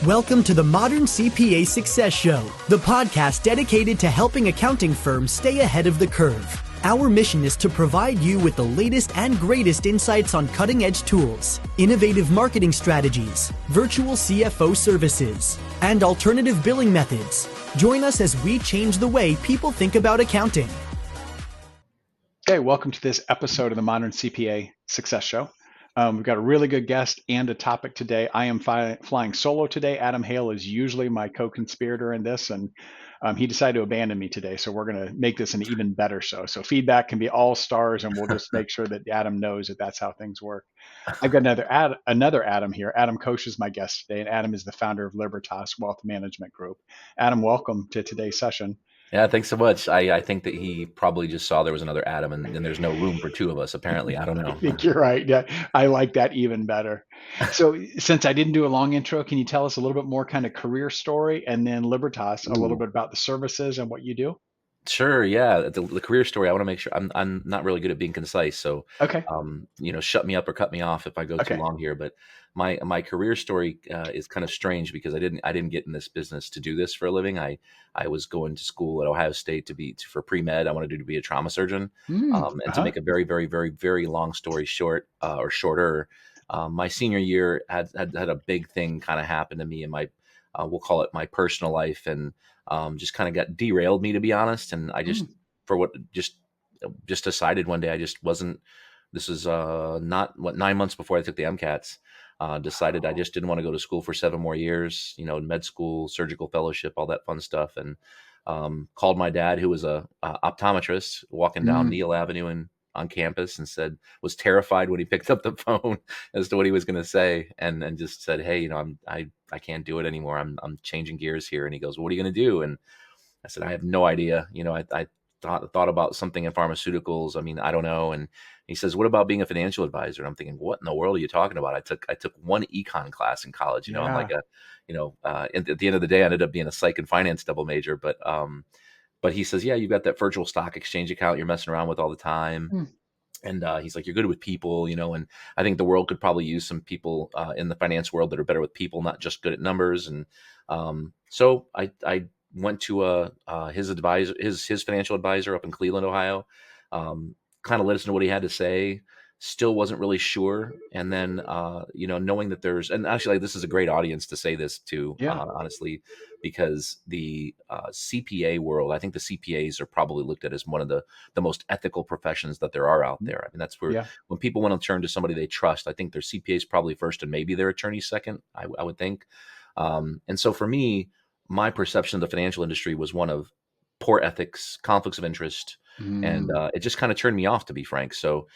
Welcome to the Modern CPA Success Show, the podcast dedicated to helping accounting firms stay ahead of the curve. Our mission is to provide you with the latest and greatest insights on cutting-edge tools, innovative marketing strategies, virtual CFO services, and alternative billing methods. Join us as we change the way people think about accounting. Hey, welcome to this episode of the Modern CPA Success Show. We've got a really good guest and a topic today. I am flying solo today. Adam Hale is usually my co-conspirator in this, and he decided to abandon me today. So we're going to make this an even better show. So feedback can be all stars, and we'll just make sure that Adam knows that that's how things work. I've got another Adam here. Adam Koós is my guest today, and Adam is the founder of Libertas Wealth Management Group. Adam, welcome to today's session. Yeah, thanks so much. I think that he probably just saw there was another Adam and there's no room for two of us, apparently. I don't know. I think you're right. Yeah, I like that even better. So since I didn't do a long intro, can you tell us a little bit more kind of career story and then Libertas, a little bit about the services and what you do? Sure. Yeah. The career story, I want to make sure I'm not really good at being concise. So, okay. Shut me up or cut me off if I go too long here. But my career story is kind of strange because I didn't get in this business to do this for a living. I was going to school at Ohio State for pre-med. I wanted to be a trauma surgeon. To make a very, very, very, very long story short, or shorter, my senior year had a big thing kind of happen to me in my, we'll call it my personal life, and just kind of got derailed me, to be honest. And I just, just decided one day I just wasn't, this is not 9 months before I took the MCATs, decided I just didn't want to go to school for 7 more years, med school, surgical fellowship, all that fun stuff. And called my dad, who was a optometrist, walking down Neal Avenue on campus, and was terrified when he picked up the phone as to what he was going to say, and just said, "Hey, I can't do it anymore. I'm changing gears here." And he goes, "Well, what are you going to do?" And I said, "I have no idea. I thought about something in pharmaceuticals. I mean, I don't know." And he says, "What about being a financial advisor?" And I'm thinking, what in the world are you talking about? I took one econ class in college. I'm like at the end of the day, I ended up being a psych and finance double major. But he says, "Yeah, you've got that virtual stock exchange account you're messing around with all the time." And he's like, "You're good with people, and I think the world could probably use some people in the finance world that are better with people, not just good at numbers." And so I went to his advisor, his financial advisor up in Cleveland, Ohio, kind of listened to what he had to say. Still wasn't really sure. And then, knowing that and actually this is a great audience to say this to, honestly, because the CPA world, I think the CPAs are probably looked at as one of the most ethical professions that there are out there. I mean, that's where when people want to turn to somebody they trust, I think their CPAs probably first and maybe their attorney second, I would think. And so for me, my perception of the financial industry was one of poor ethics, conflicts of interest, and it just kind of turned me off, to be frank. So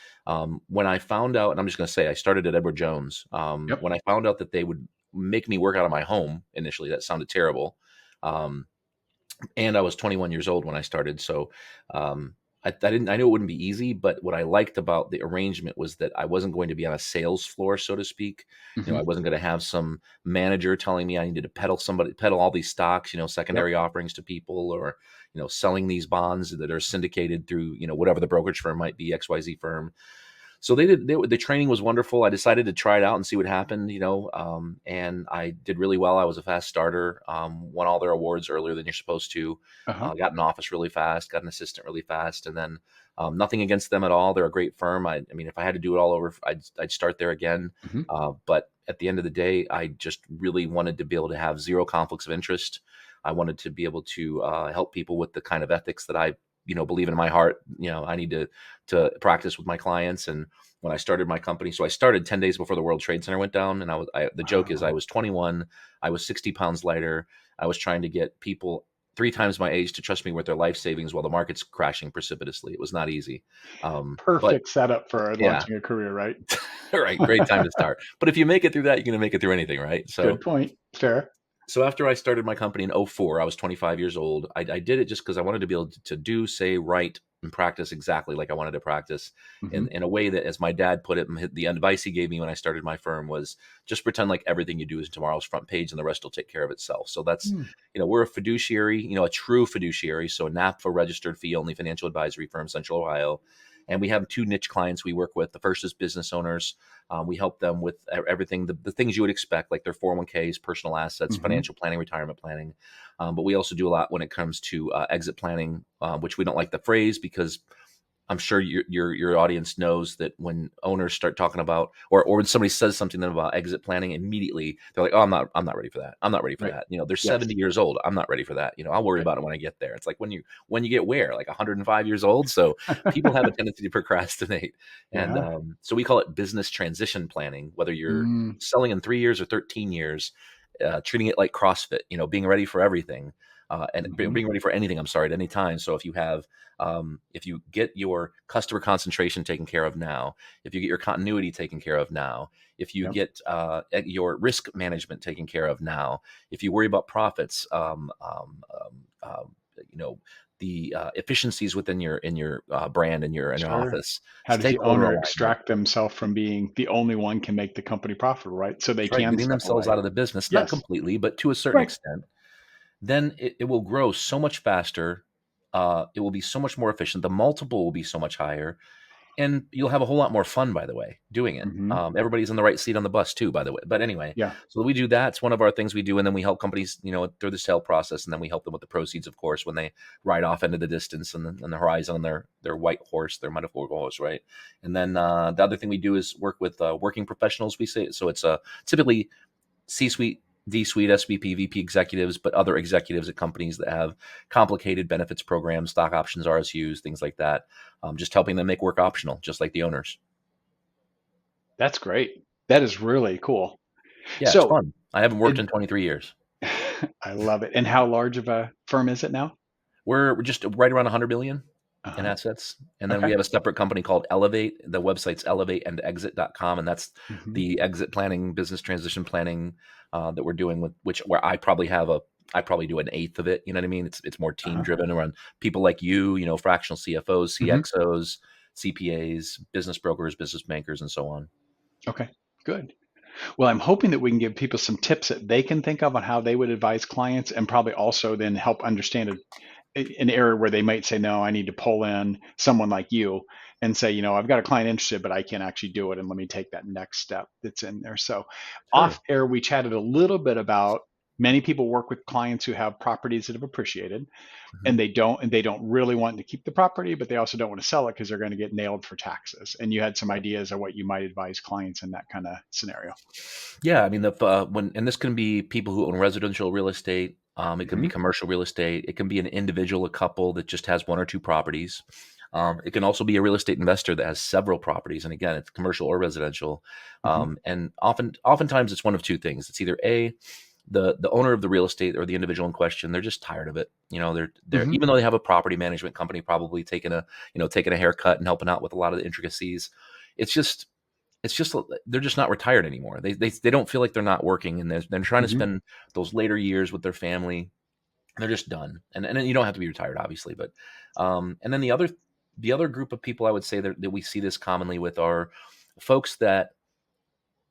when I found out, and I'm just going to say I started at Edward Jones, when I found out that they would make me work out of my home initially, that sounded terrible. And I was 21 years old when I started. So I knew it wouldn't be easy, but what I liked about the arrangement was that I wasn't going to be on a sales floor, so to speak. I wasn't going to have some manager telling me I needed to peddle all these stocks, secondary offerings to people, or, selling these bonds that are syndicated through, whatever the brokerage firm might be, XYZ firm. So the training was wonderful. I decided to try it out and see what happened, and I did really well. I was a fast starter, won all their awards earlier than you're supposed to, got an office really fast, got an assistant really fast. And then nothing against them at all. They're a great firm. I mean, if I had to do it all over, I'd start there again. But at the end of the day, I just really wanted to be able to have zero conflicts of interest. I wanted to be able to help people with the kind of ethics that I believe in my heart, I need to practice with my clients. And when I started my company, so I started 10 days before the World Trade Center went down. And the joke is I was 21, I was 60 pounds lighter. I was trying to get people 3 times my age to trust me with their life savings while the market's crashing precipitously. It was not easy. Perfect setup for launching a career, right? Right. Great time to start. But if you make it through that, you're going to make it through anything, right? So good point. Fair. So after I started my company in 2004, I was 25 years old. I did it just because I wanted to be able to do, say, write, and practice exactly like I wanted to practice in a way that, as my dad put it, the advice he gave me when I started my firm was just pretend like everything you do is tomorrow's front page and the rest will take care of itself. So that's, we're a fiduciary, a true fiduciary. So a NAPFA registered fee only financial advisory firm, Central Ohio. And we have two niche clients we work with. The first is business owners. We help them with everything, the things you would expect, like their 401ks, personal assets, financial planning, retirement planning. But we also do a lot when it comes to exit planning, which we don't like the phrase because I'm sure your audience knows that when owners start talking about, or when somebody says something to them about exit planning, immediately they're like, "Oh, I'm not ready for that. I'm not ready for that." They're 70 years old. I'm not ready for that. I'll worry about it when I get there. It's like when you get where, like 105 years old. So people have a tendency to procrastinate, and so we call it business transition planning. Whether you're selling in 3 years or 13 years, treating it like CrossFit. Being ready for everything. And being ready for anything, I'm sorry, at any time. So if you get your customer concentration taken care of now, if you get your continuity taken care of now, if you get your risk management taken care of now, if you worry about profits, the efficiencies within your brand and your office. How does Take the over owner alignment. extract themselves from being the only one can make the company profitable, right? So they That's right, can getting step themselves away. out of the business, not Yes. completely, but to a certain extent. Then it will grow so much faster. It will be so much more efficient. The multiple will be so much higher, and you'll have a whole lot more fun, by the way, doing it. Everybody's in the right seat on the bus too, by the way. But anyway, Yeah. so we do that. It's one of our things we do, and then we help companies, through the sale process, and then we help them with the proceeds, of course, when they ride off into the distance and the horizon on their white horse, their metaphorical horse, right? And then the other thing we do is work with working professionals. We say so. It's typically C-suite, D-suite, SVP, VP executives, but other executives at companies that have complicated benefits programs, stock options, RSUs, things like that. Just helping them make work optional, just like the owners. That's great. That is really cool. Yeah, it's So fun. I haven't worked in 23 years. I love it. And how large of a firm is it now? We're just right around 100 billion in assets. And then we have a separate company called Elevate. The website's elevateandexit.com. And that's the exit planning, business transition planning that we're doing where I probably do an eighth of it. You know what I mean? It's more team driven around people like you, fractional CFOs, CXOs, CPAs, business brokers, business bankers, and so on. Okay, good. Well, I'm hoping that we can give people some tips that they can think of on how they would advise clients, and probably also then help understand an area where they might say, no, I need to pull in someone like you and say, I've got a client interested, but I can't actually do it. And let me take that next step that's in there. So off air, we chatted a little bit about many people work with clients who have properties that have appreciated, and they don't really want to keep the property, but they also don't want to sell it because they're going to get nailed for taxes. And you had some ideas of what you might advise clients in that kind of scenario. Yeah, I mean, and this can be people who own residential real estate. It can be commercial real estate. It can be an individual, a couple that just has one or two properties. It can also be a real estate investor that has several properties, and again, it's commercial or residential. And oftentimes, it's one of two things. It's either the owner of the real estate or the individual in question, they're just tired of it. They're even though they have a property management company, probably taking a haircut and helping out with a lot of the intricacies. It's just they're just not retired anymore. They don't feel like they're not working, and they're trying to spend those later years with their family. They're just done, and then you don't have to be retired, obviously, but and then the other group of people I would say that we see this commonly with are folks that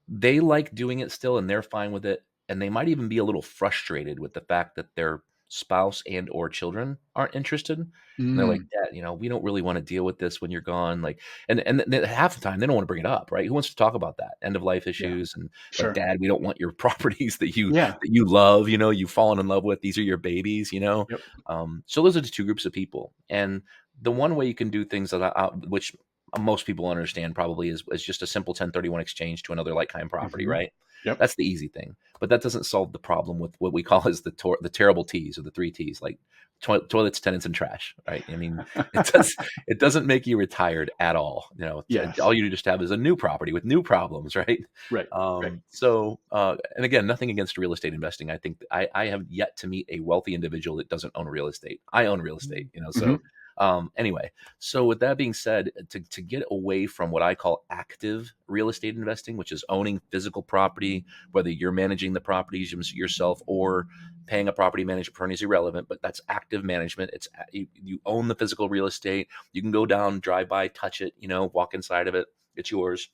they like doing it still, and they're fine with it, and they might even be a little frustrated with the fact that their spouse and or children aren't interested. And they're like, Dad, we don't really want to deal with this when you're gone. Like, and half the time they don't want to bring it up, right? Who wants to talk about that end of life issues? And like, Dad, we don't want your properties that you love, you've fallen in love with. These are your babies, So those are the two groups of people. And the one way you can do things which most people understand probably is just a simple 1031 exchange to another like-kind property, right? Yep. That's the easy thing, but that doesn't solve the problem with what we call as the terrible T's, or the three T's, like toilets, tenants, and trash, right? I mean, it doesn't make you retired at all. All you just have is a new property with new problems, right? Right. So, and again, nothing against real estate investing. I think I have yet to meet a wealthy individual that doesn't own real estate. I own real estate, so. Anyway, so with that being said, to get away from what I call active real estate investing, which is owning physical property, whether you're managing the properties yourself or paying a property manager per is irrelevant, but that's active management. It's you own the physical real estate. You can go down, drive by, touch it, walk inside of it. It's yours.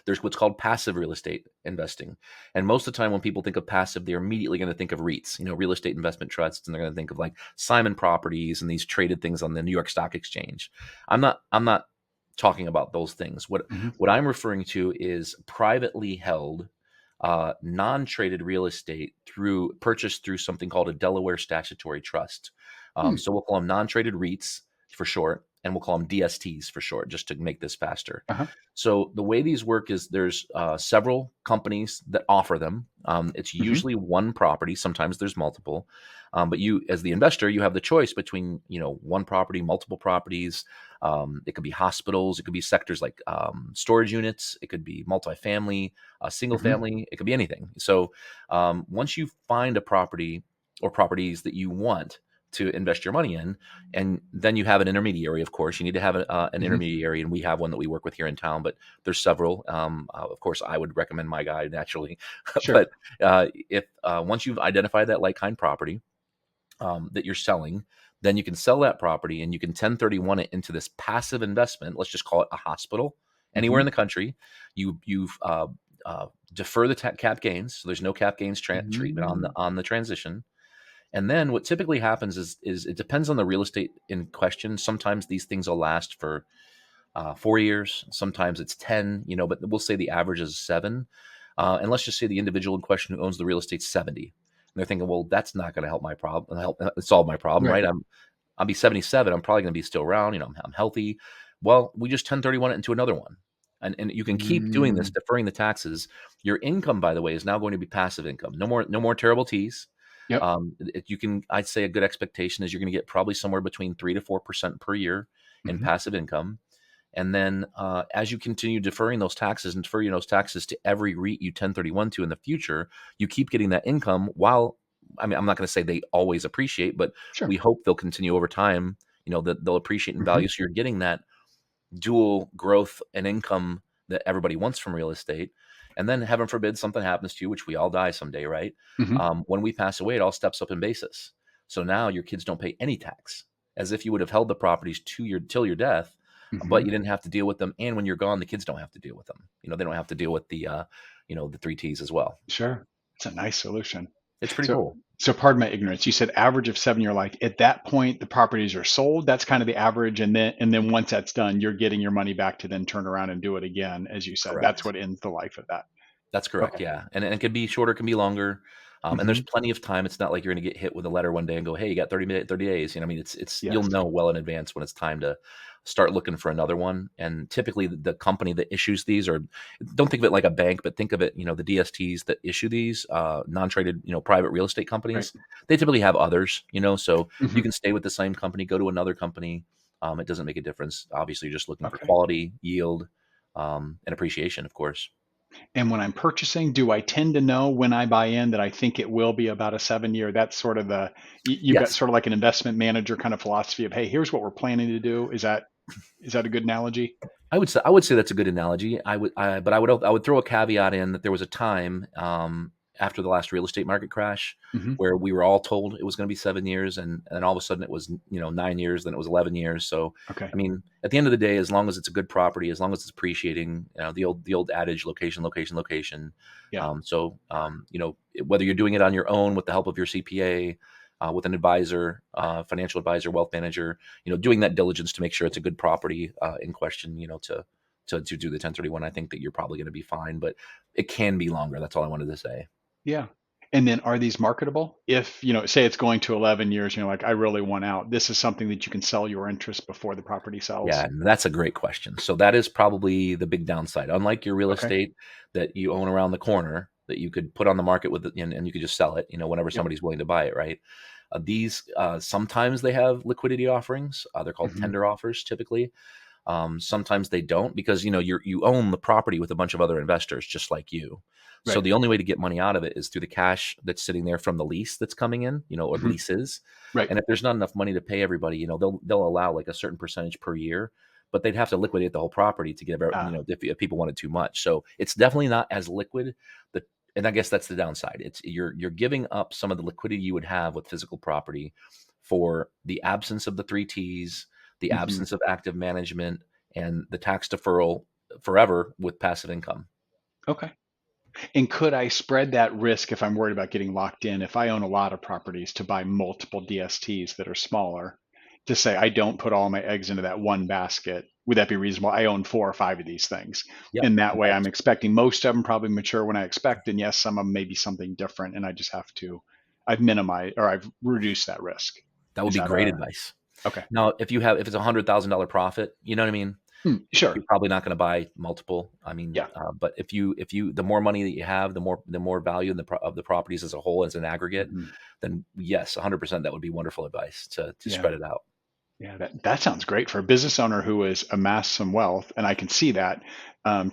There's what's called passive real estate investing. And most of the time when people think of passive, they're immediately going to think of REITs, real estate investment trusts, and they're going to think of like Simon Properties and these traded things on the New York Stock Exchange. I'm not talking about those things. What I'm referring to is privately held non-traded real estate purchased through something called a Delaware Statutory Trust. So we'll call them non-traded REITs for short, and we'll call them DSTs for short, just to make this faster. Uh-huh. So the way these work is there's several companies that offer them. It's usually one property. Sometimes there's multiple. But you, as the investor, you have the choice between, one property, multiple properties. It could be hospitals. It could be sectors like storage units. It could be multifamily, single family. It could be anything. So once you find a property or properties that you want to invest your money in, and then you have an intermediary. Of course, you need to have an intermediary, and we have one that we work with here in town. But there's several. Of course, I would recommend my guy naturally. Sure. But if once you've identified that like-kind property that you're selling, then you can sell that property and you can 1031 it into this passive investment. Let's just call it a hospital anywhere in the country. You've defer the cap gains, so there's no cap gains treatment on the transition. And then what typically happens is it depends on the real estate in question. Sometimes these things will last for 4 years. Sometimes it's 10, but we'll say the average is 7. And let's just say the individual in question who owns the real estate 70. And they're thinking, well, that's not going to help solve my problem, right? I'll be 77. I'm probably going to be still around. I'm healthy. Well, we just 1031 it into another one. And you can keep doing this, deferring the taxes. Your income, by the way, is now going to be passive income. No more terrible T's. Yep. I'd say a good expectation is you're going to get probably somewhere between 3 to 4% per year in passive income. And then as you continue deferring those taxes to every REIT you 1031 to in the future, you keep getting that income while, I'm not going to say they always appreciate, but we hope they'll continue over time, that they'll appreciate in value. So you're getting that dual growth and income that everybody wants from real estate. And then heaven forbid something happens to you, which we all die someday, right? When we pass away, it all steps up in basis. So now your kids don't pay any tax, as if you would have held the properties till your death, but you didn't have to deal with them. And when you're gone, the kids don't have to deal with them. They don't have to deal with the 3 T's as well. Sure. It's a nice solution. It's pretty cool. So pardon my ignorance. You said average of 7. You're like, at that point, the properties are sold. That's kind of the average. And then once that's done, you're getting your money back to then turn around and do it again. As you said, that's what ends the life of that. That's correct. Okay. Yeah. And it could be shorter, it can be longer. And there's plenty of time. It's not like you're going to get hit with a letter one day and go, hey, you got 30 days. It's you'll know well in advance when it's time to start looking for another one. And typically the company that issues these, or don't think of it like a bank, but think of it, the DSTs that issue these non-traded, private real estate companies, they typically have others, so you can stay with the same company, go to another company. It doesn't make a difference. Obviously, you're just looking for quality, yield, and appreciation, of course. And when I'm purchasing, do I tend to know when I buy in that I think it will be about a 7-year? That's sort of you've got sort of like an investment manager kind of philosophy of, hey, here's what we're planning to do. Is that a good analogy? I would say that's a good analogy. But I would throw a caveat in that there was a time after the last real estate market crash where we were all told it was going to be 7 years, and all of a sudden it was 9 years, then it was 11 years. So at the end of the day, as long as it's a good property, as long as it's appreciating, the old adage, location. Yeah. Whether you're doing it on your own with the help of your CPA, with an advisor, financial advisor, wealth manager, doing that diligence to make sure it's a good property in question, to do the 1031, I think that you're probably going to be fine, but it can be longer. That's all I wanted to say. Yeah. And then are these marketable? If, say it's going to 11 years, like I really want out, this is something that you can sell your interest before the property sells. Yeah, that's a great question. So that is probably the big downside. Unlike your real estate that you own around the corner that you could put on the market with, and you could just sell it, whenever somebody's willing to buy it, right? These sometimes they have liquidity offerings. They're called tender offers typically. Sometimes they don't, because you own the property with a bunch of other investors just like you. Right. So the only way to get money out of it is through the cash that's sitting there from the lease that's coming in, or leases. Right. And if there's not enough money to pay everybody, they'll allow like a certain percentage per year, but they'd have to liquidate the whole property to give if people wanted too much. So it's definitely not as liquid. And I guess that's the downside. It's you're giving up some of the liquidity you would have with physical property for the absence of the 3 T's, the absence of active management, and the tax deferral forever with passive income. Okay. And could I spread that risk if I'm worried about getting locked in, if I own a lot of properties, to buy multiple DSTs that are smaller, to say I don't put all my eggs into that one basket? Would that be reasonable? I own 4 or 5 of these things. Yep. And that way Yes. I'm expecting most of them probably mature when I expect. And yes, some of them may be something different. And I just have to, I've minimized or I've reduced that risk. That would Is be that great advice. okay? Now, if it's $100,000 profit, you know what I mean? Sure. You're probably not going to buy multiple. I mean, Yeah. but if you, the more money that you have, the more value of the properties as a whole, as an aggregate, Mhm. then yes, 100%, that would be wonderful advice to Yeah. spread it out. Yeah, that sounds great for a business owner who has amassed some wealth, and I can see that.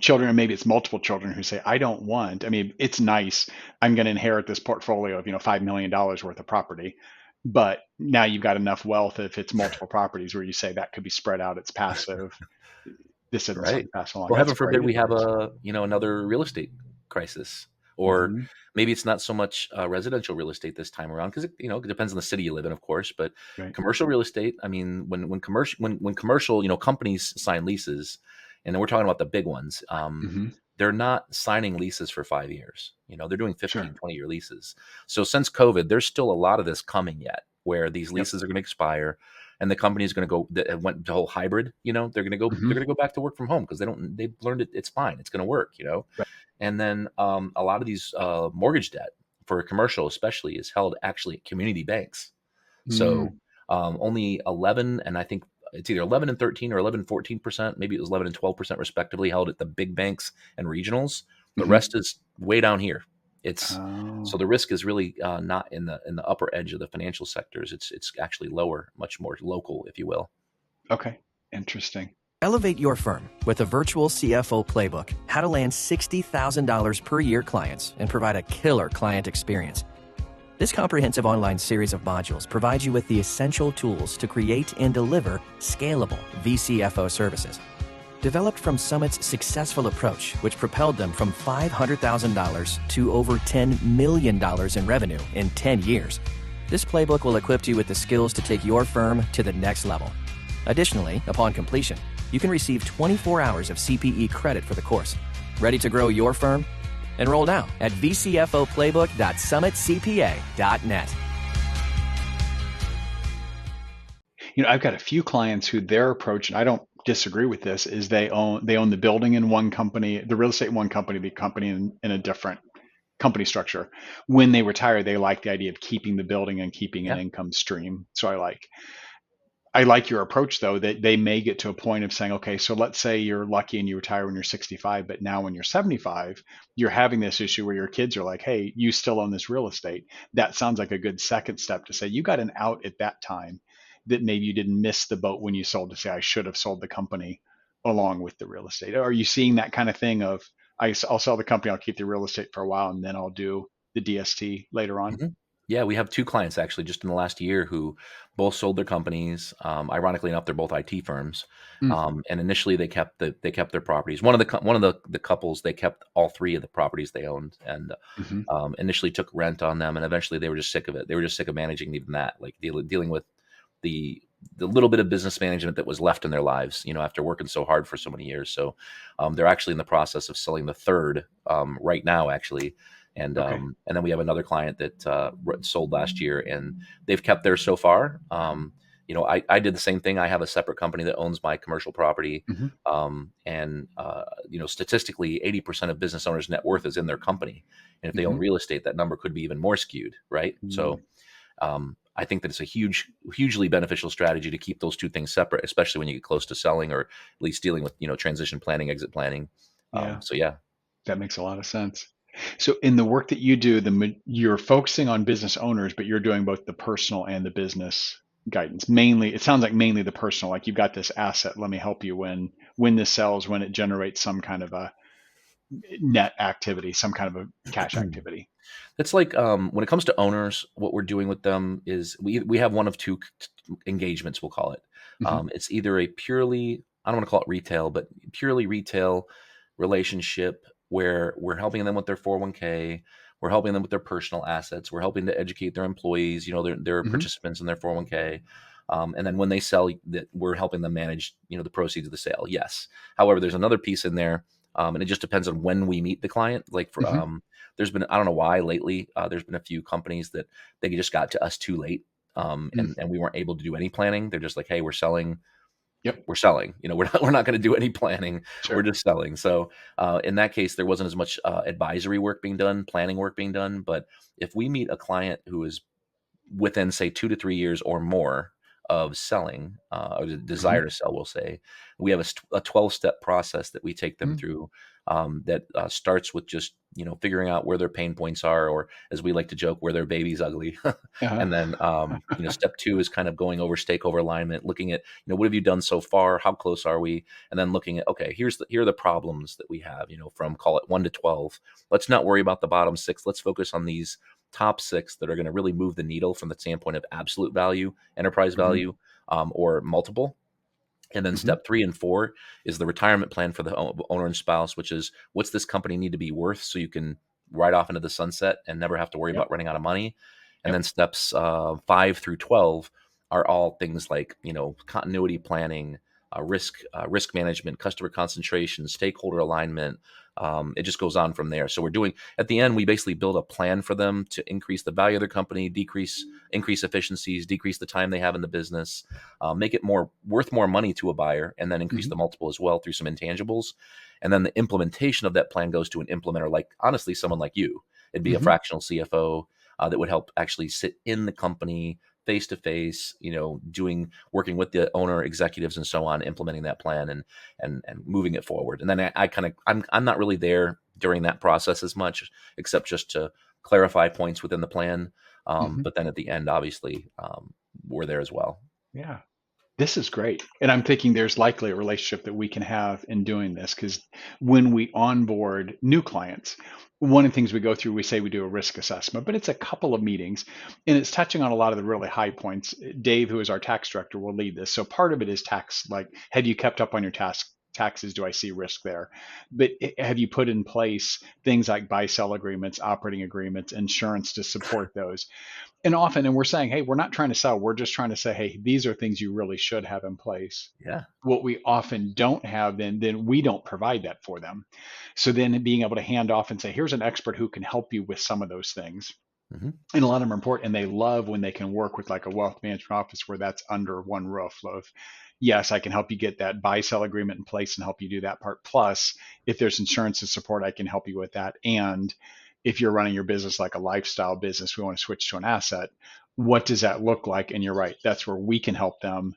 Children, and maybe it's multiple children who say, "I don't want." I mean, it's nice. I'm going to inherit this portfolio of $5 million worth of property, but now you've got enough wealth if it's multiple properties where you say that could be spread out. It's passive. This isn't Right. something passed along. Well, That's heaven forbid great we have advice. another real estate crisis, or Hmm. maybe it's not so much residential real estate this time around, because it depends on the city you live in, of course. But Right. commercial real estate, I mean, when commercial, companies sign leases, and then we're talking about the big ones, Hmm. they're not signing leases for 5 years. They're doing Sure. 15, 20-year leases. So since COVID, there's still a lot of this coming yet, where these Yep. leases are going to expire, and the company is going to go that went to whole hybrid. They're going to go Hmm. back to work from home because they've learned it's fine, it's going to work. Right. And then a lot of these mortgage debt for commercial especially is held actually at community banks. So Mm. only 11, and I think it's either 11 and 13 or 11 and 14%, maybe it was 11 and 12% respectively, held at the big banks and regionals. The Hmm. rest is way down here. So Oh, the risk is really not in the upper edge of the financial sectors. It's actually lower, much more local, if you will. okay. Interesting. Elevate your firm with a virtual CFO playbook, how to land $60,000 per year clients and provide a killer client experience. This comprehensive online series of modules provides you with the essential tools to create and deliver scalable VCFO services. Developed from Summit's successful approach, which propelled them from $500,000 to over $10 million in revenue in 10 years, this playbook will equip you with the skills to take your firm to the next level. Additionally, upon completion, you can receive 24 hours of CPE credit for the course. Ready to grow your firm? Enroll now at vcfoplaybook.summitcpa.net. I've got a few clients who their approach, and I don't disagree with this, is they own the building in one company, the real estate in one company, the company in a different company structure. When they retire, they like the idea of keeping the building and keeping an Yeah. income stream. So I like your approach, though, that they may get to a point of saying, okay, so let's say you're lucky and you retire when you're 65, but now when you're 75, you're having this issue where your kids are like, hey, you still own this real estate. That sounds like a good second step to say you got an out at that time, that maybe you didn't miss the boat when you sold, to say, I should have sold the company along with the real estate. Are you seeing that kind of thing of, I'll sell the company, I'll keep the real estate for a while, and then I'll do the DST later on? Mhm. Yeah, we have two clients actually just in the last year who both sold their companies. Ironically enough, they're both IT firms, Mm. and initially they kept their properties. One of the couples, they kept all three of the properties they owned, and Hmm. initially took rent on them, and eventually they were just sick of it. They were just sick of managing even that, like dealing with the little bit of business management that was left in their lives, after working so hard for so many years. So they're actually in the process of selling the third right now, actually. Okay. And then we have another client that sold last year, and they've kept theirs so far. I did the same thing. I have a separate company that owns my commercial property, Hmm. and statistically, 80% of business owners' net worth is in their company, and if they own Hmm. real estate, that number could be even more skewed, right? So I think that it's a hugely beneficial strategy to keep those two things separate, especially when you get close to selling, or at least dealing with transition planning, exit planning. Yeah, So yeah. that makes a lot of sense. So in the work that you do, you're focusing on business owners, but you're doing both the personal and the business guidance. Mainly, it sounds like mainly the personal. Like, you've got this asset. Let me help you when this sells, when it generates some kind of a net activity, some kind of a cash activity. It's like when it comes to owners, what we're doing with them is we have one of two engagements, we'll call it. Hmm. It's either a purely, I don't want to call it retail, but purely retail relationship where we're helping them with their 401k, we're helping them with their personal assets, we're helping to educate their employees, they're Hmm. participants in their 401k. And then when they sell, that we're helping them manage, the proceeds of the sale. Yes. However, there's another piece in there, and it just depends on when we meet the client. Like for, Hmm. there's been, I don't know why lately, there's been a few companies that they just got to us too late. And we weren't able to do any planning. They're just like, hey, we're selling. Yep. We're selling. We're not going to do any planning. We're Sure. just selling. So in that case, there wasn't as much advisory work being done, planning work being done. But if we meet a client who is within, say, 2 to 3 years or more of selling, or the Hmm. desire to sell, we'll say, we have a 12-step process that we take them through, that starts with just figuring out where their pain points are, or as we like to joke, where their baby's ugly. Uh-huh. And then step two is kind of going over stakeholder alignment, looking at what have you done so far, how close are we, and then looking at, okay, here are the problems that we have, from, call it 1 to 12. Let's not worry about the bottom 6. Let's focus on these top 6 that are going to really move the needle from the standpoint of absolute value, enterprise Hmm. value, or multiple. And then Hmm. step 3 and 4 is the retirement plan for the owner and spouse, which is, what's this company need to be worth so you can ride off into the sunset and never have to worry Yep. about running out of money. And Yep. then steps 5 through 12 are all things like continuity planning, risk management, customer concentration, stakeholder alignment. It just goes on from there. So we're doing, at the end, we basically build a plan for them to increase the value of their company, increase efficiencies, decrease the time they have in the business, make it worth more money to a buyer, and then increase Hmm. the multiple as well through some intangibles. And then the implementation of that plan goes to an implementer, like, honestly, someone like you. It'd be a Hmm. fractional CFO that would help actually sit in the company face to face, working with the owner, executives, and so on, implementing that plan and moving it forward. And then I'm not really there during that process as much, except just to clarify points within the plan. Hmm. But then at the end, obviously, we're there as well. Yeah. This is great. And I'm thinking there's likely a relationship that we can have in doing this because when we onboard new clients, one of the things we go through, we say we do a risk assessment, but it's a couple of meetings and it's touching on a lot of the really high points. Dave, who is our tax director, will lead this. So part of it is tax, like, have you kept up on your taxes? Do I see risk there? But have you put in place things like buy sell agreements, operating agreements, insurance to support those? And we're saying, hey, we're not trying to sell. We're just trying to say, hey, these are things you really should have in place. Yeah. What we often don't have, then we don't provide that for them. So then being able to hand off and say, here's an expert who can help you with some of those things. Hmm. And a lot of them are important, and they love when they can work with like a wealth management office where that's under one roof of, yes, I can help you get that buy sell agreement in place and help you do that part. Plus, if there's insurance and support, I can help you with that. And if you're running your business like a lifestyle business, we want to switch to an asset. What does that look like? And you're right, that's where we can help them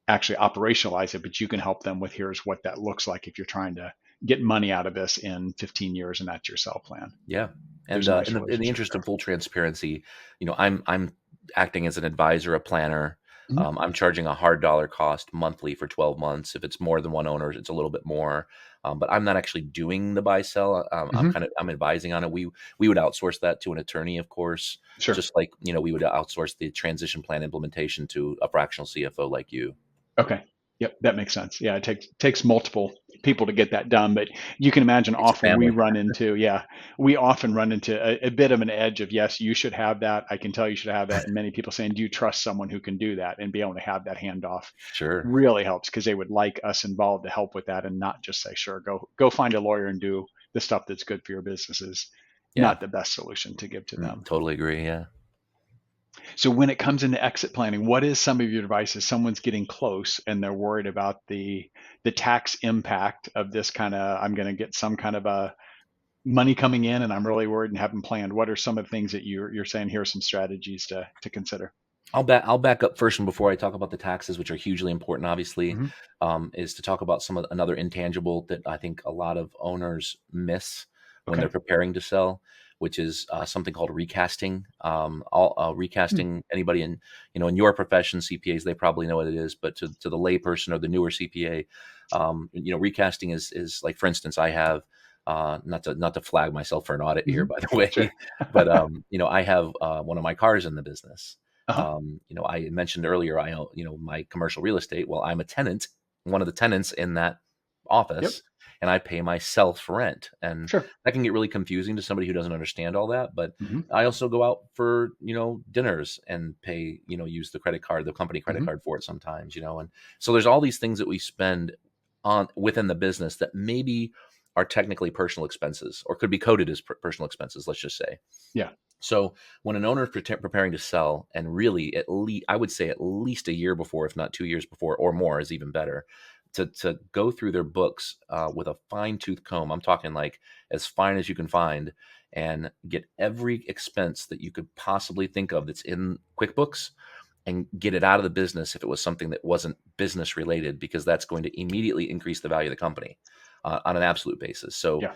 actually operationalize it, but you can help them with, here's what that looks like if you're trying to get money out of this in 15 years and that's your sell plan. Yeah. There's And a nice in the relationship interest of there. full transparency, I'm acting as an advisor, a planner. Mhm. I'm charging a hard dollar cost monthly for 12 months. If it's more than one owner, it's a little bit more. But I'm not actually doing the buy sell. Mhm. I'm advising on it. We would outsource that to an attorney, of course, Sure. just like we would outsource the transition plan implementation to a fractional CFO like you. Okay. Yep, that makes sense. Yeah, it takes multiple people to get that done, but you can imagine It's a often we family. run into, yeah, we often run into a bit of an edge of, yes, you should have that. I can tell you should have that. And many people saying, do you trust someone who can do that and be able to have that handoff Sure. really helps because they would like us involved to help with that and not just say, sure, go find a lawyer and do the stuff that's good for your business is Yeah. not the best solution to give to them. Totally agree. Yeah. So when it comes into exit planning, what is some of your advice if someone's getting close and they're worried about the tax impact of this kind of, I'm going to get some kind of a money coming in and I'm really worried and haven't planned. What are some of the things that you're saying here are some strategies to consider? I'll back up first, and before I talk about the taxes, which are hugely important, obviously, Hmm. is to talk about another intangible that I think a lot of owners miss when they're Okay. preparing to sell, which is something called recasting. Hmm. Recasting, anybody in your profession, CPAs, they probably know what it is, but to the layperson or the newer CPA, recasting is like, for instance, I have. Not to flag myself for an audit here, Hmm. by the way, Sure. but I have one of my cars in the business. Uh-huh. I mentioned earlier, I own, my commercial real estate. Well, I'm a tenant, one of the tenants in that Yep. office, and I pay myself rent. And Sure. that can get really confusing to somebody who doesn't understand all that. But Hmm. I also go out for, dinners and pay, use the credit card, the company credit Hmm. card for it sometimes, and so there's all these things that we spend on within the business that maybe are technically personal expenses or could be coded as personal expenses, let's just say. Yeah. So when an owner is preparing to sell, and really at least I would say at least a year before, if not 2 years before or more is even better, to go through their books with a fine tooth comb. I'm talking like as fine as you can find, and get every expense that you could possibly think of that's in QuickBooks and get it out of the business if it was something that wasn't business related, because that's going to immediately increase the value of the company on an absolute basis. So Yeah.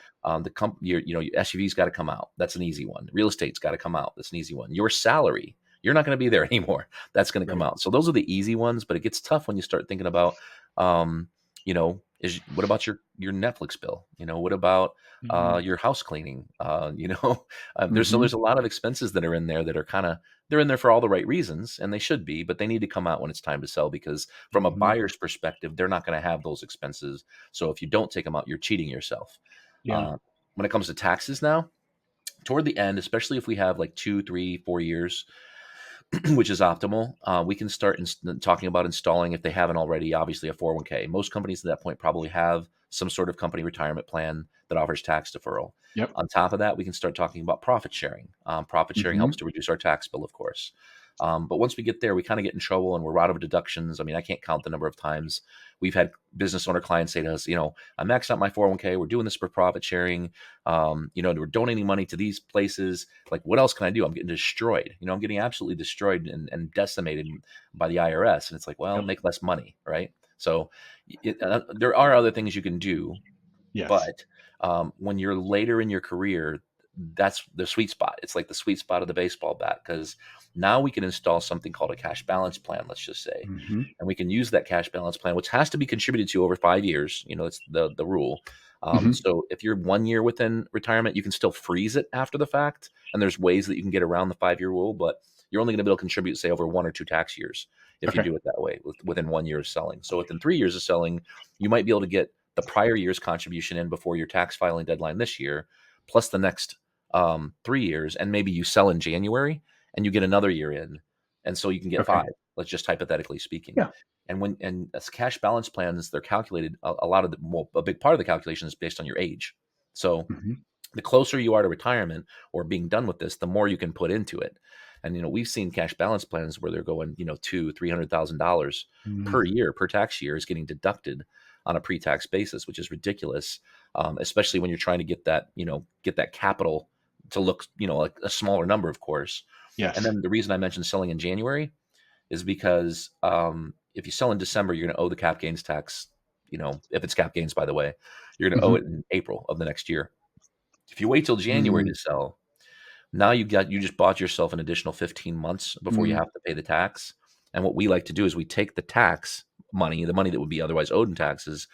your SUV's got to come out. That's an easy one. Real estate's got to come out. That's an easy one. Your salary, you're not going to be there anymore. That's going to come Right. out. So those are the easy ones, but it gets tough when you start thinking about, what about your Netflix bill? What about Hmm. your house cleaning? There's Hmm. a lot of expenses that are in there that are they're in there for all the right reasons, and they should be, but they need to come out when it's time to sell, because from a Hmm. buyer's perspective, they're not going to have those expenses. So if you don't take them out, you're cheating yourself. Yeah. Uh, when it comes to taxes now, toward the end, especially if we have like 2, 3, 4 years, which is optimal, we can start talking about installing, if they haven't already, obviously a 401k. Most companies at that point probably have some sort of company retirement plan that offers tax deferral. Yep. On top of that, we can start talking about profit sharing. Profit sharing Hmm. helps to reduce our tax bill, of course. But once we get there, we kind of get in trouble and we're out of deductions. I mean, I can't count the number of times we've had business owner clients say to us, I maxed out my 401k. We're doing this for profit sharing. We're donating money to these places. Like, what else can I do? I'm getting destroyed. I'm getting absolutely destroyed and decimated by the IRS. And it's like, well, Yep. make less money, right? So there are other things you can do, Yes. but when you're later in your career, that's the sweet spot. It's like the sweet spot of the baseball bat, because now we can install something called a cash balance plan, let's just say. Hmm. And we can use that cash balance plan, which has to be contributed to over 5 years. It's the rule. Hmm. So if you're 1 year within retirement, you can still freeze it after the fact. And there's ways that you can get around the 5 year rule, but you're only going to be able to contribute, say, over 1 or 2 tax years if you Okay. do it that way within 1 year of selling. So within 3 years of selling, you might be able to get the prior year's contribution in before your tax filing deadline this year, plus the next 3 years, and maybe you sell in January and you get another year in, and so you can get Okay. 5. Let's just hypothetically speaking. Yeah. And as cash balance plans, they're calculated. A lot of a big part of the calculation is based on your age. So Hmm. the closer you are to retirement or being done with this, the more you can put into it. And we've seen cash balance plans where they're going, $200,000-$300,000 per year, per tax year, is getting deducted on a pre-tax basis, which is ridiculous, especially when you're trying to get that capital to look, like a smaller number, of course. And Yes. then the reason I mentioned selling in January is because if you sell in December, you're going to owe the cap gains tax. If it's cap gains, by the way, you're going to owe Hmm. it in April of the next year. If you wait till January Hmm. to sell, now you just bought yourself an additional 15 months before you Hmm. have to pay the tax. And what we like to do is we take the tax money, the money that would be otherwise owed in taxes,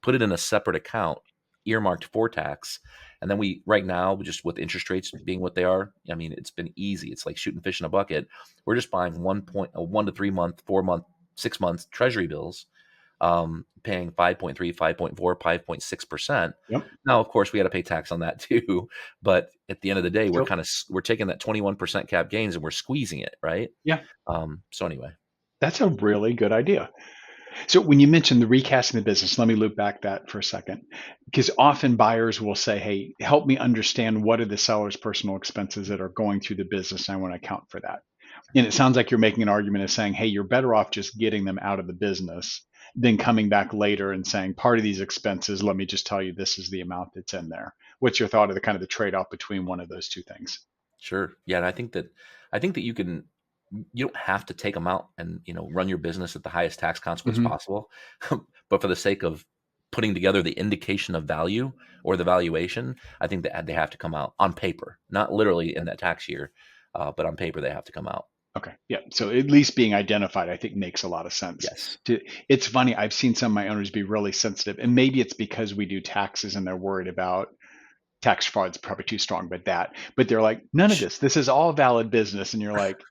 put it in a separate account earmarked for tax. And then right now, just with interest rates being what they are, I mean, it's been easy. It's like shooting fish in a bucket. We're just buying 1 to 3 month, 4 month, 6 month treasury bills, paying 5.3, 5.4, 5.6%. Yep. Now, of course, we got to pay tax on that too. But at the end of the day, Still. we're taking that 21% cap gains and we're squeezing it, right? Yeah. So anyway. That's a really good idea. So when you mentioned the recasting the business, let me loop back that for a second, because often buyers will say, "Hey, help me understand what are the seller's personal expenses that are going through the business, and I want to account for that." And it sounds like you're making an argument of saying, "Hey, you're better off just getting them out of the business than coming back later and saying, part of these expenses, let me just tell you this is the amount that's in there." What's your thought of the kind of the trade-off between one of those two things? Sure. Yeah, and I think that you don't have to take them out and run your business at the highest tax consequence Hmm. possible, but for the sake of putting together the indication of value or the valuation, I think that they have to come out on paper, not literally in that tax year, but on paper they have to come out. Okay. Yeah. So at least being identified, I think makes a lot of sense. Yes. It's funny. I've seen some of my owners be really sensitive, and maybe it's because we do taxes and they're worried about tax fraud's probably too strong, but they're like, none of this. This is all valid business, and you're like,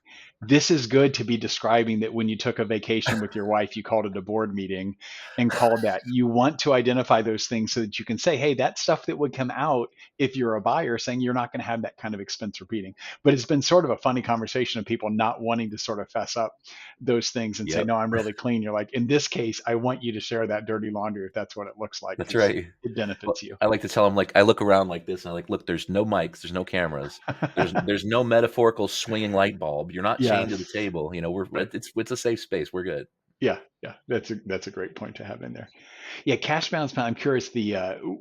this is good to be describing that when you took a vacation with your wife, you called it a board meeting and called that. You want to identify those things so that you can say, hey, that stuff that would come out if you're a buyer, saying you're not going to have that kind of expense repeating. But it's been sort of a funny conversation of people not wanting to sort of fess up those things and say, Yep, no, I'm really clean. You're like, in this case, I want you to share that dirty laundry if that's what it looks like, that's because right. it Well, benefits you. I like to tell them, like, I look around like this and I'm like, look, there's no mics, there's no cameras, there's no metaphorical swinging light bulb. You're not chained to the Yes. table. Right. It's a safe space. We're good. Yeah. Yeah. That's a great point to have in there. Yeah, cash balance plan. I'm curious.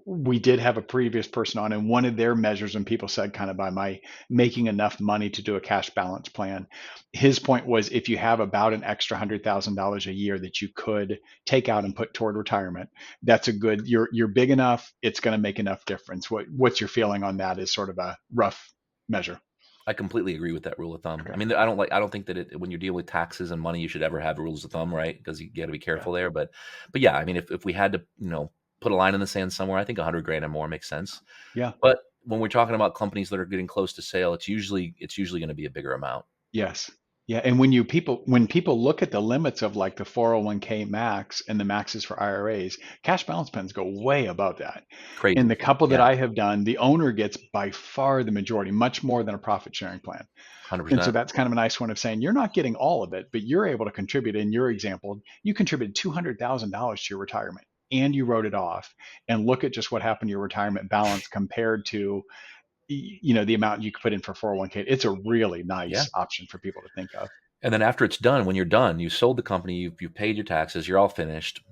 We did have a previous person on, and one of their measures, and people said, kind of by my making enough money to do a cash balance plan. His point was, if you have about an extra $100,000 a year that you could take out and put toward retirement, that's a good. You're big enough. It's going to make enough difference. What's your feeling on that? Is sort of a rough measure. I completely agree with that rule of thumb. I Okay. mean, I don't think that when you deal with taxes and money, you should ever have rules of thumb, right? Because you got to be Yeah. careful there. But yeah, I mean, if we had to, put a line in the sand somewhere, I think 100 grand or more makes sense. Yeah. But when we're talking about companies that are getting close to sale, it's usually going to be a bigger amount. Yes. Yeah. And when people look at the limits of like the 401k max and the maxes for IRAs, cash balance plans go way above that. In the Crazy. couple that Yeah, I have done, the owner gets by far the majority, much more than a profit sharing plan. And so 100%. that's kind of a nice one of saying you're not getting all of it, but you're able to contribute. In your example, you contributed $200,000 to your retirement and you wrote it off. And look at just what happened to your retirement balance compared to the amount you could put in for 401k. It's a really Yeah. nice option for people to think of. And then after it's done, when you're done, you sold the company, you've paid your taxes, you're all finished.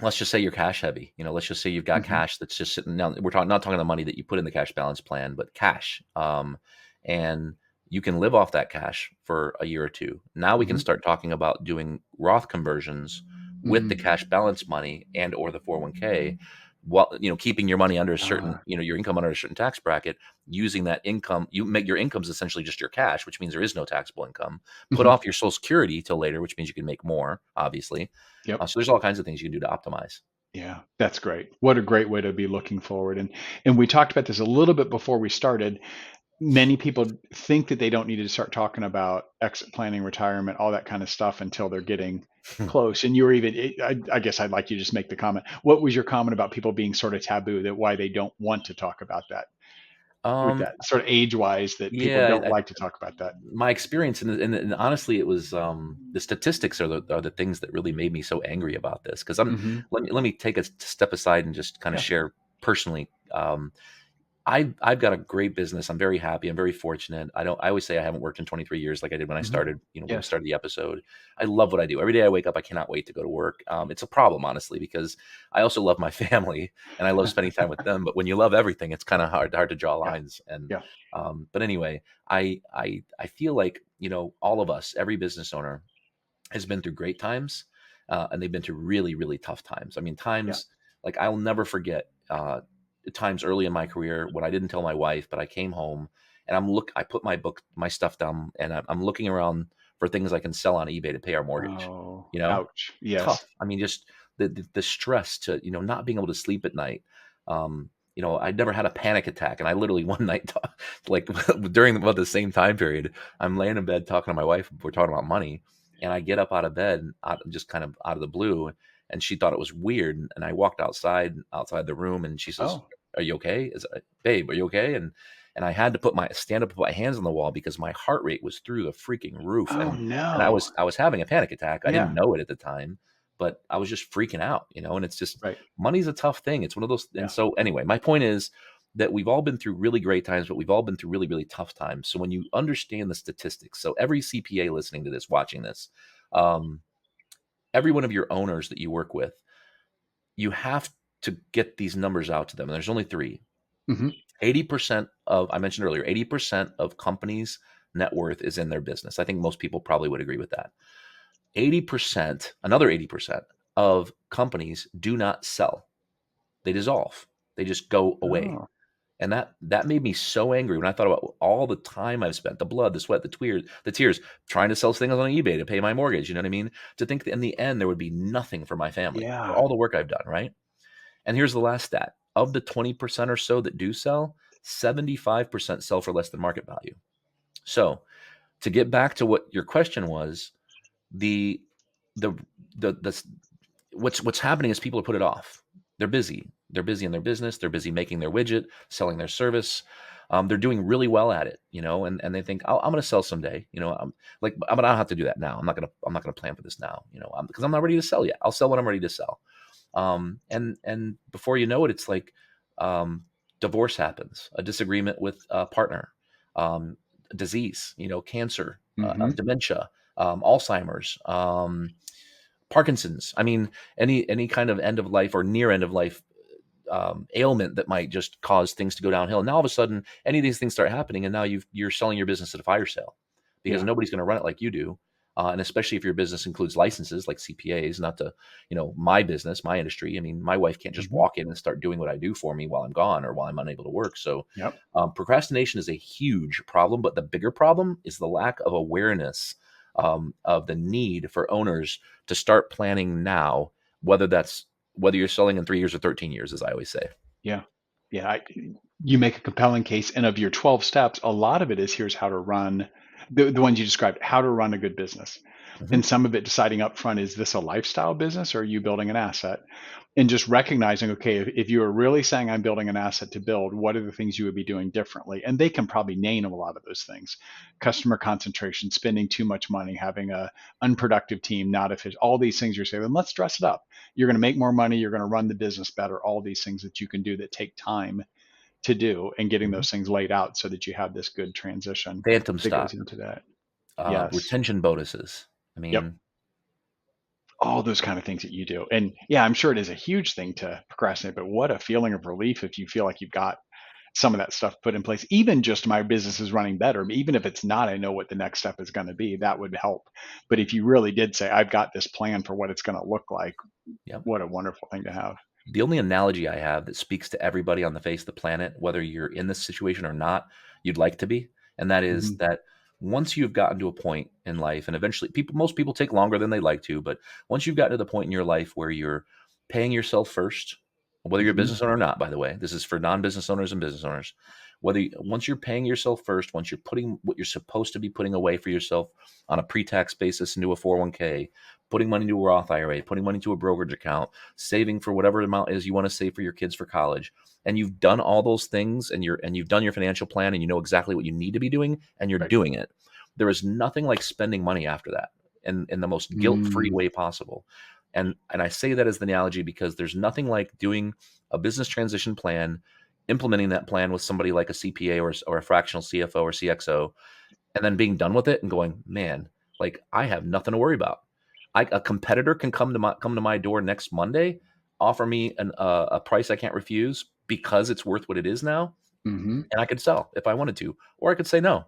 Let's just say you're cash heavy. Let's just say you've got Hmm. cash that's just sitting down. We're not talking the money that you put in the cash balance plan, but cash. And you can live off that cash for a year or two. Now we can Hmm. start talking about doing Roth conversions with the Hmm. cash balance money and or the 401k, while keeping your money under a Uh, certain, your income under a certain tax bracket. Using that income, you make your income's essentially just your cash, which means there is no taxable income. Put mhm. off your Social Security till later, which means you can make more, obviously. Yep. So there's all kinds of things you can do to optimize. Yeah, that's great. What a great way to be looking forward. And we talked about this a little bit before we started. Many people think that they don't need to start talking about exit planning, retirement, all that kind of stuff until they're getting close. And you were even, I guess I'd like you to just make the comment. What was your comment about people being sort of taboo, that why they don't want to talk about that, with um, that sort of age wise, that people yeah, don't like to talk about that? my experience, and honestly, it was the statistics are the things that really made me so angry about this. Because Hmm. let me take a step aside and just kind of Yeah. share personally. I've got a great business. I'm very happy. I'm very fortunate. I always say I haven't worked in 23 years like I did when I Hmm. started, when we Yes. started the episode. I love what I do. Every day I wake up, I cannot wait to go to work. It's a problem, honestly, because I also love my family and I love spending time with them. But when you love everything, it's kind of hard to draw Yeah. lines. And Yeah. but anyway, I feel like, all of us, every business owner has been through great times, and they've been through really, really tough times. I mean, Yeah. times like I'll never forget times early in my career when I didn't tell my wife, but I came home and I put my stuff down, and I'm looking around for things I can sell on eBay to pay our mortgage. Oh, You know, ouch. Yes. tough. I mean, just the stress to not being able to sleep at night. I'd never had a panic attack, and I literally one night, like during about the same time period, I'm laying in bed talking to my wife. We're talking about money, and I get up out of bed, just kind of out of the blue, and she thought it was weird. And I walked outside the room, and she says, Oh. "Are you okay? Babe, are you okay?" And I had to stand up and put my hands on the wall because my heart rate was through the freaking roof, Oh and I no. was I was having a panic attack. I didn't Yeah. know it at the time, but I was just freaking out, and it's just Right. money's a tough thing. It's one of those. And Yeah. so anyway, my point is that we've all been through really great times, but we've all been through really, really tough times. So when you understand the statistics, so every CPA listening to this, watching this, um, every one of your owners that you work with, you have to get these numbers out to them. And there's only three. Hmm. 80% of, I mentioned earlier, 80% of companies' net worth is in their business. I think most people probably would agree with that. 80%, another 80% of companies do not sell. They dissolve. They just go away. Oh. And that made me so angry when I thought about all the time I've spent, the blood, the sweat, the tears, trying to sell things on eBay to pay my mortgage. You know what I mean? To think that in the end there would be nothing for my family for Yeah. all the work I've done, right? And here's the last stat. Of the 20% or so that do sell, 75% sell for less than market value. So to get back to what your question was, the the the what's happening is people are put it off. They're busy. They're busy in their business. They're busy making their widget, selling their service. They're doing really well at it, and they think, I'm going to sell someday. But I don't have to do that now. I'm not going to plan for this now, because I'm not ready to sell yet. I'll sell when I'm ready to sell. And before you know it, it's like divorce happens, a disagreement with a partner, disease, cancer, dementia, Alzheimer's, Parkinson's. I mean, any kind of end of life or near end of life ailment that might just cause things to go downhill. And now all of a sudden, any of these things start happening, and now you're selling your business at a fire sale because nobody's going to run it like you do. And especially if your business includes licenses like CPAs, not to, my business, my industry. I mean, my wife can't just walk in and start doing what I do for me while I'm gone or while I'm unable to work. So procrastination is a huge problem, but the bigger problem is the lack of awareness of the need for owners to start planning now, whether you're selling in 3 years or 13 years, as I always say. Yeah. You make a compelling case. And of your 12 steps, a lot of it is here's how to run the ones you described, how to run a good business. And some of it deciding up front, is this a lifestyle business or are you building an asset? And just recognizing, okay, if you are really saying I'm building an asset to build, what are the things you would be doing differently? And they can probably name a lot of those things: customer concentration, spending too much money, having a unproductive team, not efficient, all these things you're saying, then let's dress it up. You're going to make more money. You're going to run the business better. All these things that you can do that take time to do, and getting those things laid out so that you have this good transition Phantom that stock, goes into that. retention bonuses. I mean, all those kind of things that you do. And I'm sure it is a huge thing to procrastinate, but what a feeling of relief if you feel like you've got some of that stuff put in place. Even just my business is running better, even if it's not, I know what the next step is going to be. That would help. But if you really did say, I've got this plan for what it's going to look like, what a wonderful thing to have. The only analogy I have that speaks to everybody on the face of the planet, whether you're in this situation or not, you'd like to be, and that is that once you've gotten to a point in life, and eventually most people take longer than they like to, but once you've gotten to the point in your life where you're paying yourself first, whether you're a business owner or not, by the way, this is for non-business owners and business owners, once you're paying yourself first, once you're putting what you're supposed to be putting away for yourself on a pre-tax basis into a 401k, putting money into a Roth IRA, putting money into a brokerage account, saving for whatever amount is you want to save for your kids for college, and you've done all those things, and you've done your financial plan, and you know exactly what you need to be doing, and you're doing it. There is nothing like spending money after that, in the most guilt-free way possible. And I say that as the analogy because there's nothing like doing a business transition plan, implementing that plan with somebody like a CPA or a fractional CFO or CXO, and then being done with it and going, man, like I have nothing to worry about. A competitor can come to my door next Monday, offer me a price I can't refuse because it's worth what it is now, and I could sell if I wanted to, or I could say no.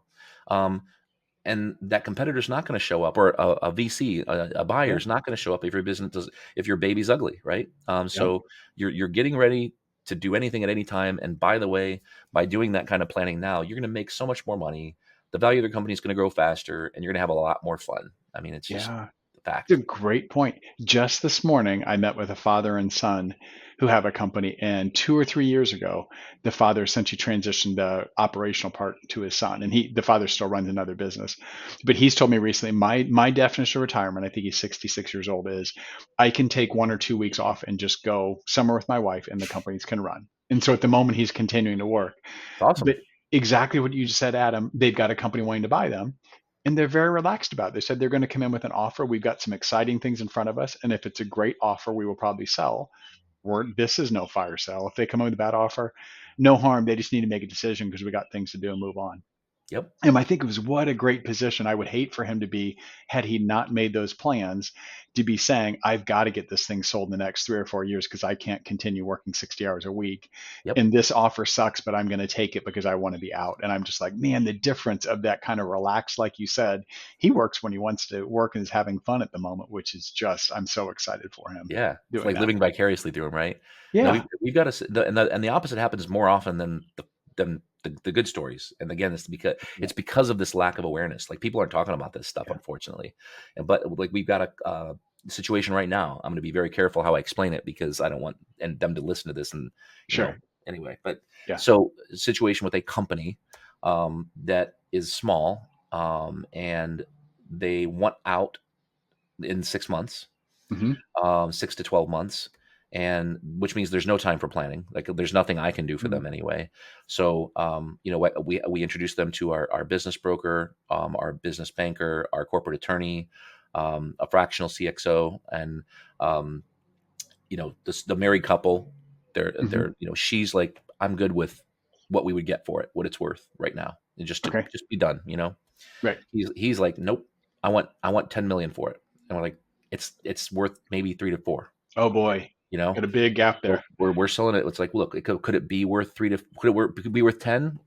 And that competitor's not going to show up, or a VC, a buyer's not going to show up if your baby's ugly, right? So you're getting ready to do anything at any time. And by the way, by doing that kind of planning now, you're going to make so much more money. The value of the company is going to grow faster, and you're going to have a lot more fun. I mean, it's just the fact. It's a great point. Just this morning, I met with a father and son who have a company, and 2 or 3 years ago, the father essentially transitioned the operational part to his son, and the father still runs another business. But he's told me recently, my definition of retirement, I think he's 66 years old, is I can take 1 or 2 weeks off and just go somewhere with my wife, and the companies can run. And so at the moment, he's continuing to work. It's awesome. But exactly what you just said, Adam, they've got a company wanting to buy them. And they're very relaxed about it. They said they're going to come in with an offer. We've got some exciting things in front of us. And if it's a great offer, we will probably sell. This is no fire sale. If they come in with a bad offer, no harm. They just need to make a decision because we got things to do and move on. Yep. And I think it was, what a great position. I would hate for him to be, had he not made those plans, to be saying, I've got to get this thing sold in the next 3 or 4 years because I can't continue working 60 hours a week. And this offer sucks, but I'm going to take it because I want to be out. And I'm just like, man, the difference of that kind of relaxed, like you said, he works when he wants to work and is having fun at the moment, which is just, I'm so excited for him. Yeah. It's like living vicariously through him, right? Yeah. No, we've got to, and the opposite happens more often than the good stories. And again, it's because of this lack of awareness. Like people aren't talking about this stuff, unfortunately. But like we've got a situation right now. I'm going to be very careful how I explain it because I don't want them to listen to this. And anyway, but so situation with a company that is small, and they want out in 6 months, Mm-hmm. 6 to 12 months, and which means there's no time for planning. Like there's nothing I can do for them anyway. So, we introduce them to our business broker, our business banker, our corporate attorney, a fractional CXO, and the married couple. Mm-hmm. They're she's like, I'm good with what we would get for it, what it's worth right now, and just to Okay. just be done. Right. He's like, nope, I want 10 million for it, and we're like, it's worth maybe 3 to 4. Oh boy. You know, Got a big gap so there. we're selling it. It's like, look, could it be worth could it be worth 10?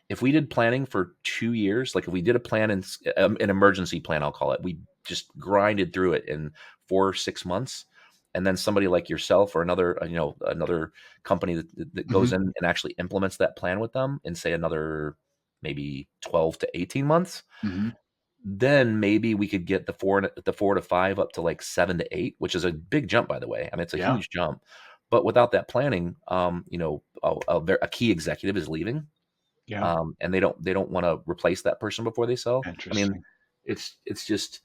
If we did planning for 2 years, like if we did a plan in an emergency plan, I'll call it, we just grinded through it in 4 or 6 months. And then somebody like yourself or another company that Mm-hmm. goes in and actually implements that plan with them in say another maybe 12 to 18 months, Mm-hmm. then maybe we could get the 4 to 5 up to like 7 to 8, which is a big jump, by the way. I mean, it's a Yeah. huge jump. But without that planning, a key executive is leaving, Yeah. and they don't want to replace that person before they sell. I mean, Interesting. it's just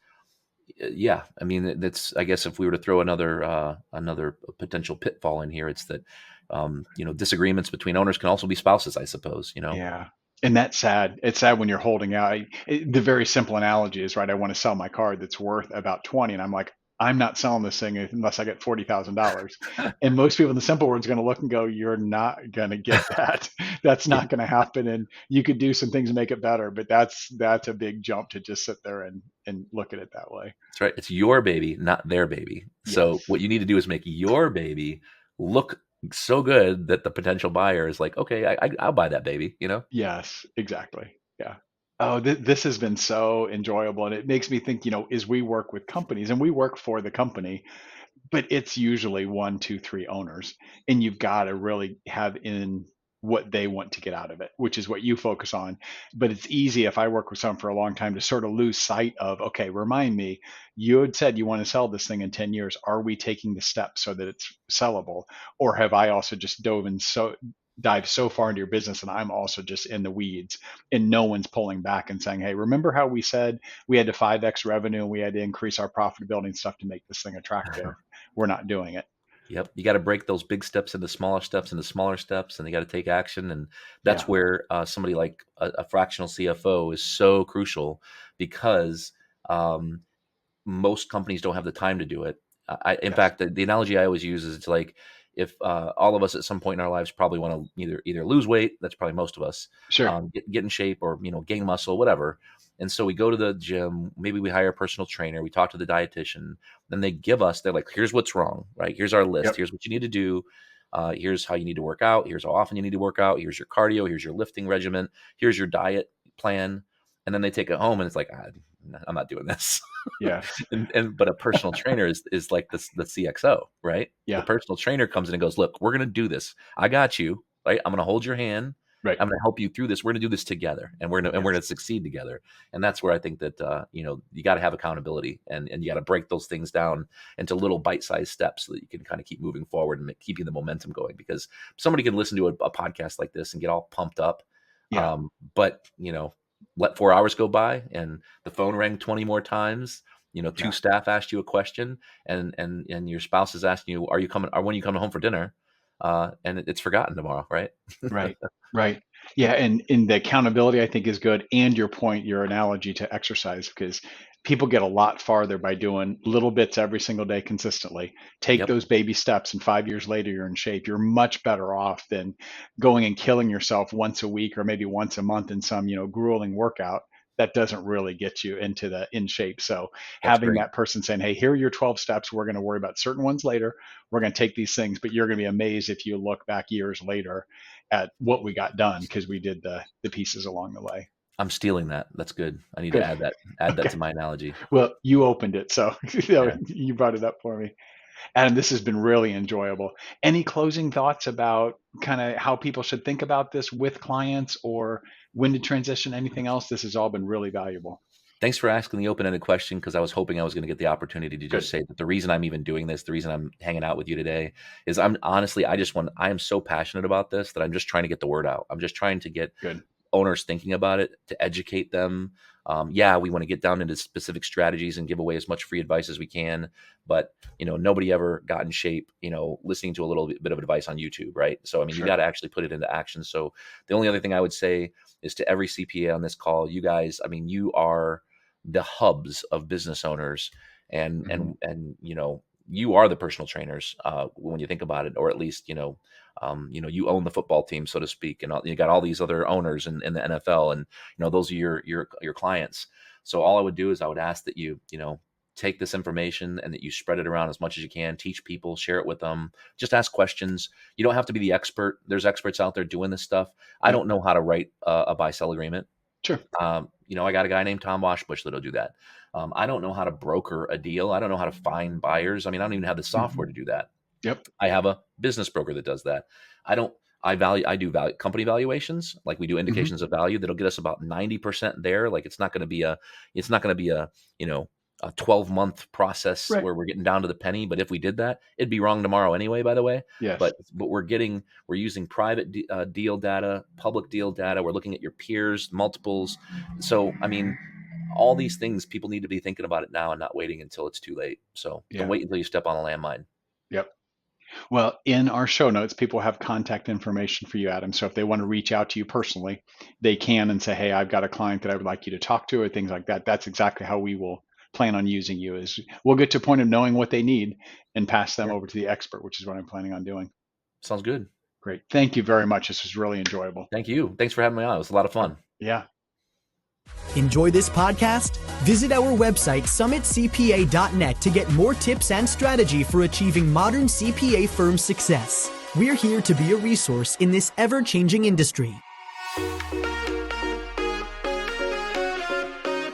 yeah. I mean, that's, I guess if we were to throw another potential pitfall in here, it's that disagreements between owners can also be spouses, I suppose. Yeah. And that's sad. It's sad when you're holding out. The very simple analogy is, right, I want to sell my car that's worth about 20. And I'm like, I'm not selling this thing unless I get $40,000. And most people in the simple world are going to look and go, you're not going to get that. That's Yeah, not going to happen. And you could do some things to make it better, but that's a big jump to just sit there and look at it that way. that's right. It's your baby, not their baby. So Yes. what you need to do is make your baby look so good that the potential buyer is like, okay, I'll buy that baby. Yes, exactly. Yeah. Oh, this has been so enjoyable. And it makes me think, as we work with companies and we work for the company, but it's usually one, two, three owners, and you've got to really have in what they want to get out of it, which is what you focus on. But it's easy if I work with someone for a long time to sort of lose sight of, okay, remind me, you had said you want to sell this thing in 10 years. Are we taking the steps so that it's sellable? Or have I also just dive so far into your business and I'm also just in the weeds and no one's pulling back and saying, hey, remember how we said we had to 5x revenue and we had to increase our profitability and stuff to make this thing attractive? We're not doing it. Yep. You got to break those big steps into smaller steps, and they got to take action. And that's Yeah. where somebody like a fractional CFO is so crucial, because most companies don't have the time to do it. In Yes. fact, the analogy I always use is, it's like if all of us at some point in our lives probably want to either lose weight, that's probably most of us, Sure. get in shape, or gain muscle, whatever. And so we go to the gym, maybe we hire a personal trainer, we talk to the dietitian, then they're like, here's what's wrong, right? Here's our list. Yep. Here's what you need to do. Here's how you need to work out. Here's how often you need to work out. Here's your cardio. Here's your lifting regimen. Here's your diet plan. And then they take it home and it's like, I'm not doing this. Yes. But a personal trainer is like the CXO, right? The Yeah. personal trainer comes in and goes, look, we're going to do this. I got you, right? I'm going to hold your hand. Right. I'm going to help you through this. We're going to do this together, and we're going to succeed together. And that's where I think that you got to have accountability, and you got to break those things down into little bite-sized steps so that you can kind of keep moving forward and keeping the momentum going. Because somebody can listen to a podcast like this and get all pumped up, Yeah. but let 4 hours go by and the phone rang 20 more times. Two Yeah. staff asked you a question, and your spouse is asking you, when are you coming home for dinner? And it's forgotten tomorrow, right? Right. Right. Yeah. And in the accountability, I think, is good. And your point, your analogy to exercise, because people get a lot farther by doing little bits every single day consistently. Take Yep. those baby steps, and 5 years later, you're in shape. You're much better off than going and killing yourself once a week or maybe once a month in some, grueling workout that doesn't really get you into the in shape. So That's having great. that person saying, hey, here are your 12 steps. We're going to worry about certain ones later. We're going to take these things, but you're going to be amazed if you look back years later at what we got done because we did the pieces along the way. I'm stealing that. That's good. I need Good. to add that Okay. to my analogy. Well, you opened it, so Yeah. you brought it up for me. Adam, this has been really enjoyable. Any closing thoughts about kind of how people should think about this with clients, or when to transition? Anything else? This has all been really valuable. Thanks for asking the open-ended question, because I was hoping I was going to get the opportunity to Good. just say that the reason I'm even doing this, the reason I'm hanging out with you today, is I am so passionate about this that I'm just trying to get the word out. I'm just trying to get Good. owners thinking about it, to educate them. Yeah, we want to get down into specific strategies and give away as much free advice as we can, but nobody ever got in shape, listening to a little bit of advice on YouTube, right? So, I mean, you got to actually put it into action. So the only other thing I would say is to every CPA on this call, you guys, I mean, you are the hubs of business owners, and you are the personal trainers when you think about it, or at least you own the football team, so to speak, and you got all these other owners in the NFL, and those are your clients. So all I would do is I would ask that you take this information and that you spread it around as much as you can. Teach people, share it with them. Just ask questions. You don't have to be the expert. There's experts out there doing this stuff. I don't know how to write a buy-sell agreement. Sure. I got a guy named Tom Washbush that'll do that. I don't know how to broker a deal. I don't know how to find buyers. I mean, I don't even have the software to do that. Yep. I have a business broker that does that. I do company valuations. Like, we do indications of value that'll get us about 90% there. Like, it's not going to be a 12-month process where we're getting down to the penny. But if we did that, it'd be wrong tomorrow anyway, by the way. Yes. But we're using private deal data, public deal data. We're looking at your peers, multiples. So, I mean, all these things, people need to be thinking about it now and not waiting until it's too late. So don't wait until you step on a landmine. Yep. Well, in our show notes, people have contact information for you, Adam. So if they want to reach out to you personally, they can and say, hey, I've got a client that I would like you to talk to, or things like that. That's exactly how we will plan on using you. Is we'll get to a point of knowing what they need and pass them over to the expert, which is what I'm planning on doing. Sounds good. Great. Thank you very much. This was really enjoyable. Thank you. Thanks for having me on. It was a lot of fun. Yeah. Enjoy this podcast? Visit our website, summitcpa.net, to get more tips and strategy for achieving modern CPA firm success. We're here to be a resource in this ever-changing industry.